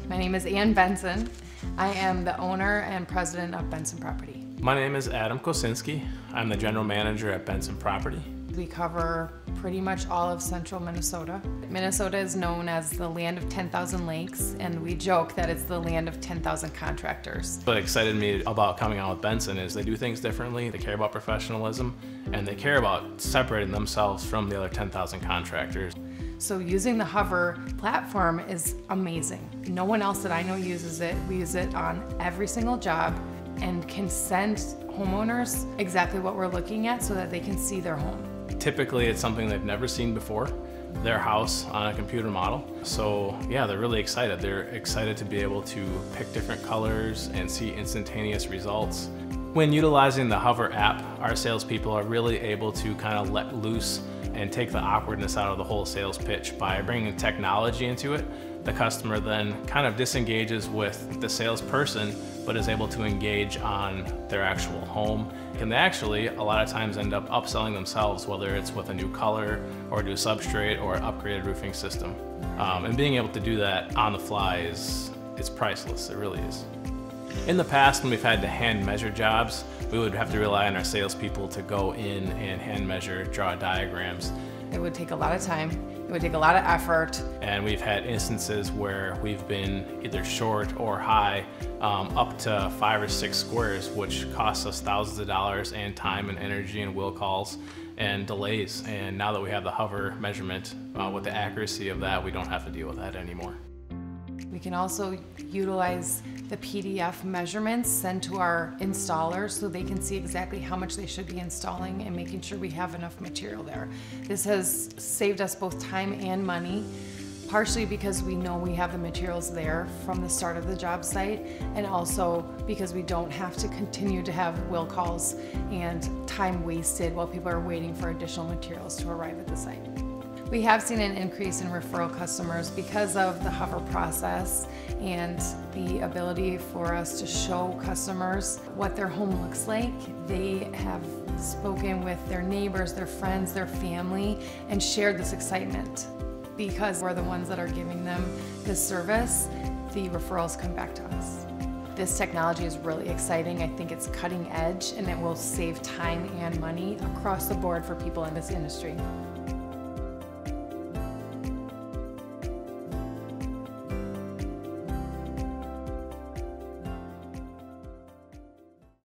My name is Benson. I am the owner and president of Benson Property. My name is Adam Kosinski. I'm the general manager at Benson Property. We cover pretty much all of central Minnesota. Minnesota is known as the land of 10,000 lakes, and we joke that it's the land of 10,000 contractors. What excited me about coming on with Benson is they do things differently, they care about professionalism, and they care about separating themselves from the other 10,000 contractors. So using the Hover platform is amazing. No one else that I know uses it. We use it on every single job and can send homeowners exactly what we're looking at so that they can see their home. Typically it's something they've never seen before, their house on a computer model. So yeah, they're really excited. They're excited to be able to pick different colors and see instantaneous results. When utilizing the Hover app, our salespeople are really able to kind of let loose and take the awkwardness out of the whole sales pitch by bringing technology into it. The customer then kind of disengages with the salesperson, but is able to engage on their actual home. And they actually, a lot of times, end up upselling themselves, whether it's with a new color or a new substrate or an upgraded roofing system. And being able to do that on the fly is priceless, it really is. In the past, when we've had to hand measure jobs, we would have to rely on our salespeople to go in and hand measure, draw diagrams. It would take a lot of time. It would take a lot of effort. And we've had instances where we've been either short or high, up to 5 or 6 squares, which costs us thousands of dollars and time and energy and will calls and delays. And now that we have the Hover measurement, with the accuracy of that, we don't have to deal with that anymore. We can also utilize the PDF measurements sent to our installers so they can see exactly how much they should be installing and making sure we have enough material there. This has saved us both time and money, partially because we know we have the materials there from the start of the job site, and also because we don't have to continue to have will calls and time wasted while people are waiting for additional materials to arrive at the site. We have seen an increase in referral customers because of the Hover process and the ability for us to show customers what their home looks like. They have spoken with their neighbors, their friends, their family, and shared this excitement. Because we're the ones that are giving them this service, the referrals come back to us. This technology is really exciting. I think it's cutting edge, and it will save time and money across the board for people in this industry.